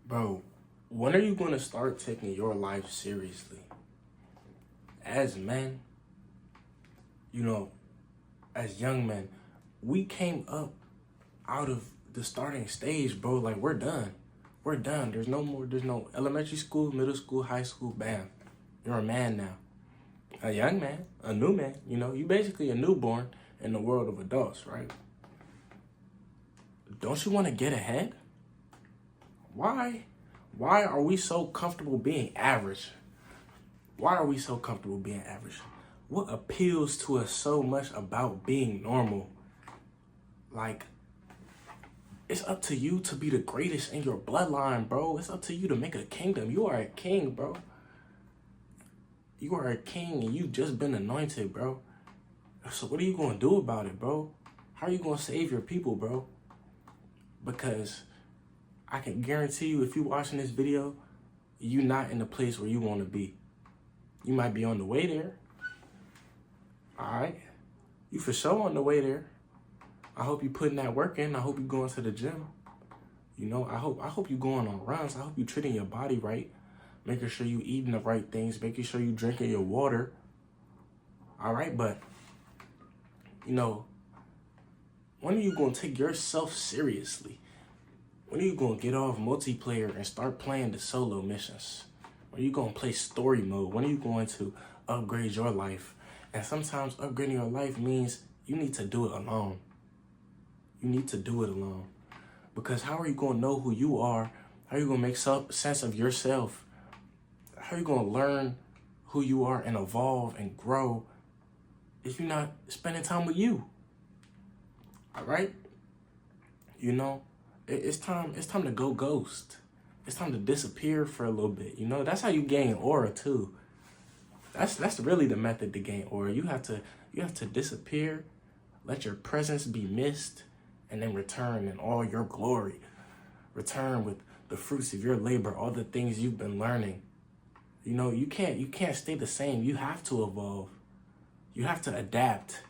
Bro, when are you going to start taking your life seriously? As men, you know, as young men, we came up out of the starting stage, bro. Like, we're done. We're done. There's no elementary school, middle school, high school, bam. You're a man now. A young man, a new man, you basically a newborn in the world of adults, right? Don't you want to get ahead? Why? Why are we so comfortable being average? Why are we so comfortable being average? What appeals to us so much about being normal? Like, it's up to you to be the greatest in your bloodline, bro. It's up to you to make a kingdom. You are a king, bro. You are a king and you just been anointed, bro. So what are you going to do about it, bro? How are you going to save your people, bro? Because I can guarantee you, if you're watching this video, you're not in the place where you want to be. You might be on the way there. All right? You for sure on the way there. I hope you putting that work in. I hope you going to the gym. I hope you going on runs. I hope you treating your body right. Making sure you eating the right things. Making sure you drinking your water. All right? But, when are you going to take yourself seriously? When are you going to get off multiplayer and start playing the solo missions? When are you going to play story mode? When are you going to upgrade your life? And sometimes upgrading your life means you need to do it alone. You need to do it alone. Because how are you going to know who you are? How are you going to make sense of yourself? How are you going to learn who you are and evolve and grow if you're not spending time with you? All right? It's time to go ghost. It's time to disappear for a little bit. That's how you gain aura too. That's really the method to gain aura. You have to disappear, let your presence be missed, and then return in all your glory. Return with the fruits of your labor, all the things you've been learning. You can't stay the same. You have to evolve. You have to adapt.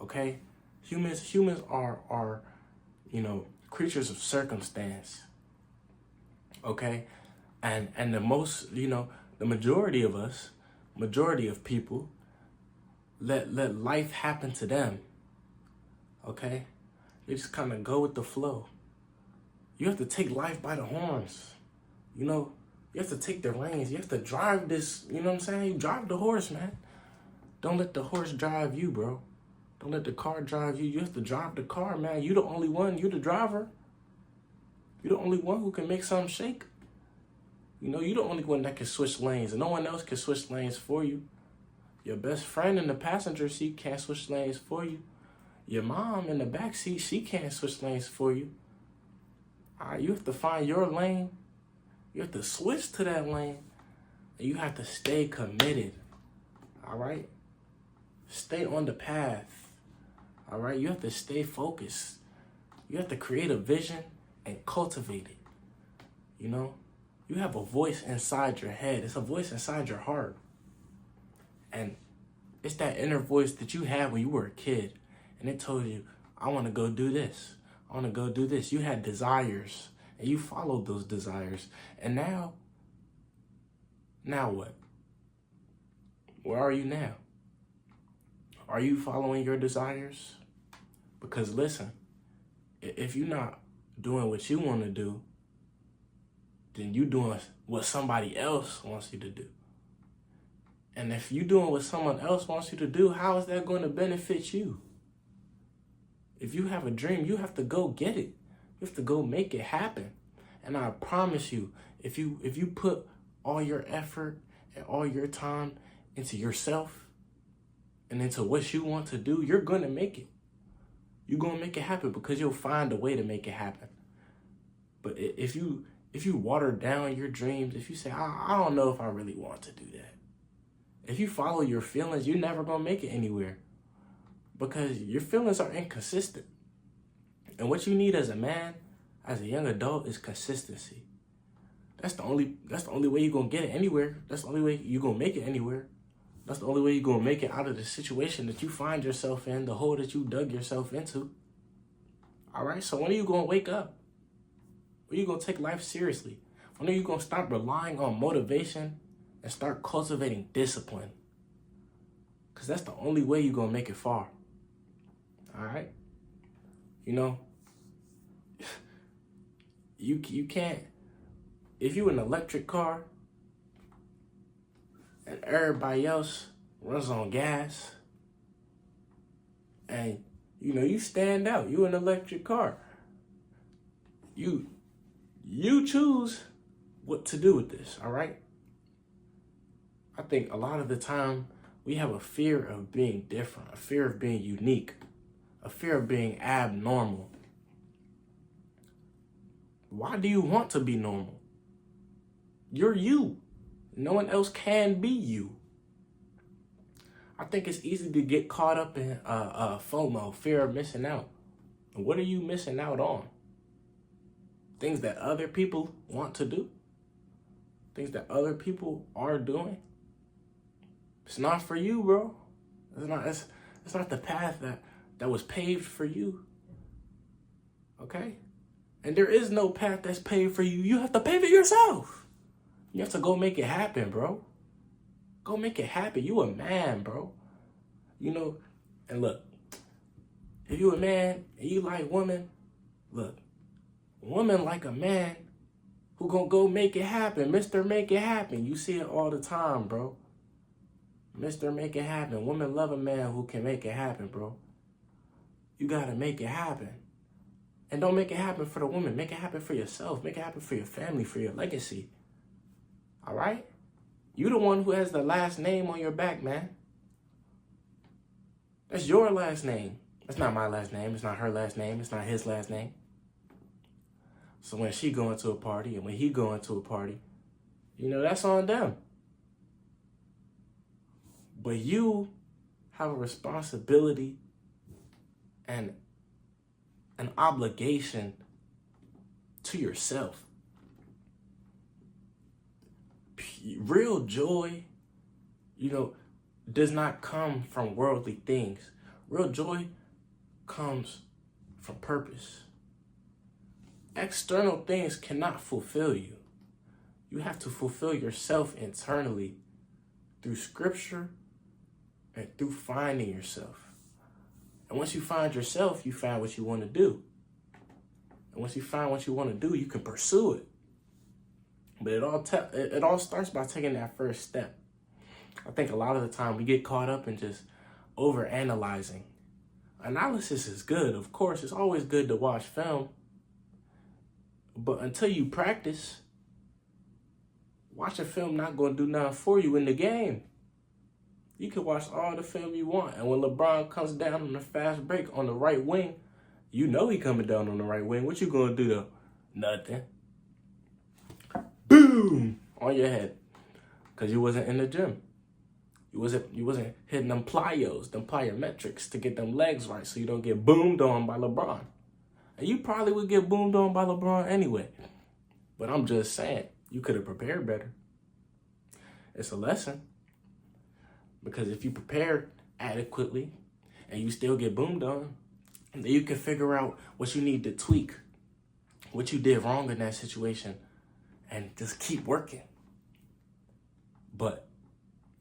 Okay? Humans are creatures of circumstance. Okay? And the majority of us, majority of people, let life happen to them. Okay? They just kind of go with the flow. You have to take life by the horns. You have to take the reins. You have to drive this, you know what I'm saying? You drive the horse, man. Don't let the horse drive you, bro. Don't let the car drive you. You have to drive the car, man. You the only one. You the driver. You the only one who can make something shake. You the only one that can switch lanes, and no one else can switch lanes for you. Your best friend in the passenger seat can't switch lanes for you. Your mom in the back seat, she can't switch lanes for you. All right, you have to find your lane. You have to switch to that lane. And you have to stay committed. All right? Stay on the path. All right? You have to stay focused. You have to create a vision and cultivate it. You have a voice inside your head. It's a voice inside your heart. And it's that inner voice that you had when you were a kid. And it told you, I want to go do this. I want to go do this. You had desires. And you followed those desires. And now what? Where are you now? Are you following your desires? Because listen, if you're not doing what you want to do, then you're doing what somebody else wants you to do. And if you're doing what someone else wants you to do, how is that going to benefit you? If you have a dream, you have to go get it. You have to go make it happen. And I promise you, if you put all your effort and all your time into yourself and into what you want to do, you're going to make it. You're going to make it happen because you'll find a way to make it happen. But if you water down your dreams, if you say, I don't know if I really want to do that. If you follow your feelings, you're never going to make it anywhere. Because your feelings are inconsistent. And what you need as a man, as a young adult, is consistency. That's the only way you're going to get it anywhere. That's the only way you're going to make it anywhere. That's the only way you're going to make it out of the situation that you find yourself in, the hole that you dug yourself into. All right? So when are you going to wake up? When are you going to take life seriously? When are you going to stop relying on motivation and start cultivating discipline? Because that's the only way you're going to make it far. All right? You know, you can't, if you an electric car and everybody else runs on gas and, you know, you stand out, you an electric car. You choose what to do with this, all right? I think a lot of the time we have a fear of being different, a fear of being unique, a fear of being abnormal. Why do you want to be normal? You're you. No one else can be you. I think it's easy to get caught up in FOMO, fear of missing out. What are you missing out on? Things that other people want to do? Things that other people are doing? It's not for you, bro. It's not the path that was paved for you. Okay? And there is no path that's paved for you. You have to pave it yourself. You have to go make it happen, bro. Go make it happen. You a man, bro. You know, and look, if you a man and you like women, look, woman like a man who gonna go make it happen. Mr. Make It Happen. You see it all the time, bro. Mr. Make It Happen. Women love a man who can make it happen, bro. You gotta make it happen. And don't make it happen for the woman. Make it happen for yourself. Make it happen for your family, for your legacy. All right? You the one who has the last name on your back, man. That's your last name. That's not my last name. It's not her last name. It's not his last name. So when she going to a party and when he going to a party, you know, that's on them. But you have a responsibility and an obligation to yourself. Real joy, you know, does not come from worldly things. Real joy comes from purpose. External things cannot fulfill you. You have to fulfill yourself internally through scripture and through finding yourself. And once you find yourself, you find what you want to do. And once you find what you want to do, you can pursue it. But it all starts by taking that first step. I think a lot of the time we get caught up in just overanalyzing. Analysis is good, of course. It's always good to watch film. But until you practice, watching film not going to do nothing for you in the game. You can watch all the film you want, and when LeBron comes down on the fast break on the right wing, you know he coming down on the right wing. What you gonna do though? Nothing. Boom! On your head. Because you wasn't in the gym. You wasn't hitting them plyometrics to get them legs right so you don't get boomed on by LeBron. And you probably would get boomed on by LeBron anyway. But I'm just saying, you could have prepared better. It's a lesson. Because if you prepared adequately and you still get boomed on, then you can figure out what you need to tweak, what you did wrong in that situation, and just keep working. But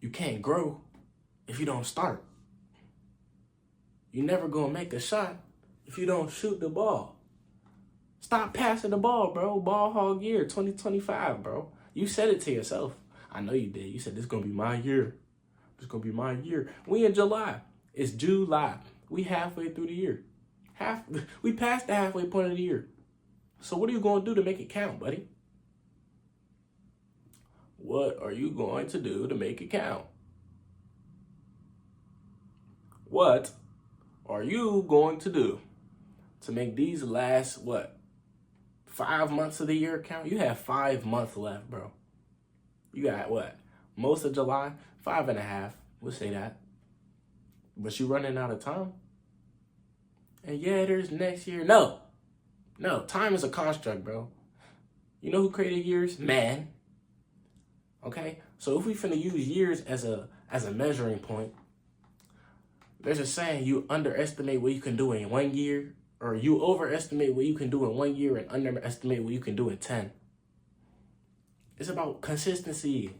you can't grow if you don't start. You're never going to make a shot if you don't shoot the ball. Stop passing the ball, bro. Ball hog year 2025, bro. You said it to yourself. I know you did. You said, this is going to be my year. It's going to be my year. We in July. It's July. We halfway through the year. We passed the halfway point of the year. So what are you going to do to make it count, buddy? What are you going to do to make it count? What are you going to do to make these last, 5 months of the year count? You have 5 months left, bro. You got most of July, 5.5. We'll say that. But you running out of time. And yeah, there's next year. No, time is a construct, bro. You know who created years? Man. Okay? So if we finna use years as a measuring point, there's a saying, you underestimate what you can do in 1 year, or you overestimate what you can do in 1 year and underestimate what you can do in 10. It's about consistency.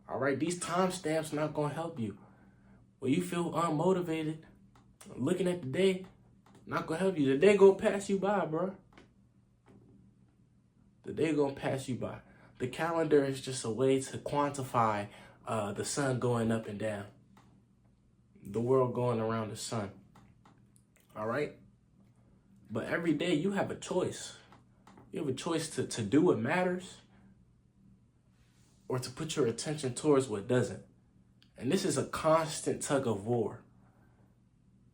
All right, these timestamps not gonna help you. When you feel unmotivated, looking at the day, not gonna help you. The day gonna pass you by, bro. The day gonna pass you by. The calendar is just a way to quantify the sun going up and down. The world going around the sun. All right? But every day you have a choice. You have a choice to do what matters or to put your attention towards what doesn't. And this is a constant tug of war.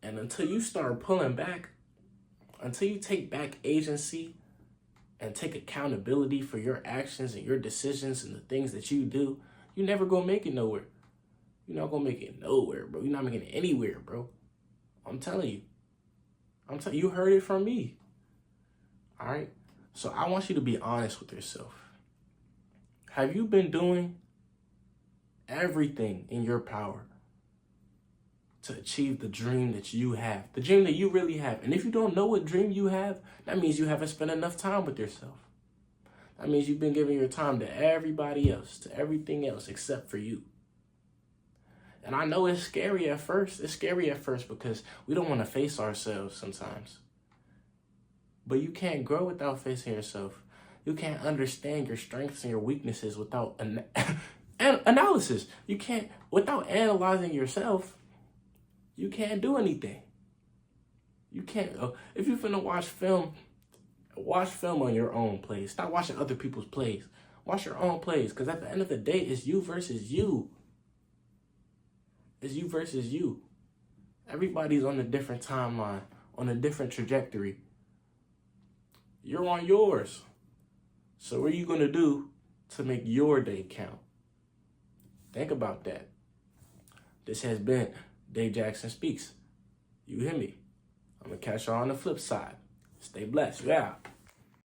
And until you start pulling back, until you take back agency and take accountability for your actions and your decisions and the things that you do, you're never gonna make it nowhere. You're not gonna make it nowhere, bro. You're not making it anywhere, bro. I'm telling you. You heard it from me. All right? So I want you to be honest with yourself. Have you been doing everything in your power to achieve the dream that you have, the dream that you really have? And if you don't know what dream you have, that means you haven't spent enough time with yourself. That means you've been giving your time to everybody else, to everything else except for you. And I know it's scary at first. It's scary at first because we don't want to face ourselves sometimes. But you can't grow without facing yourself. You can't understand your strengths and your weaknesses without analysis. You can't, without analyzing yourself, you can't do anything. You can't, if you're finna watch film on your own plays. Stop watching other people's plays. Watch your own plays, because at the end of the day, it's you versus you. It's you versus you. Everybody's on a different timeline, on a different trajectory. You're on yours. So what are you going to do to make your day count? Think about that. This has been Dave Jackson Speaks. You hear me? I'm going to catch y'all on the flip side. Stay blessed. Yeah.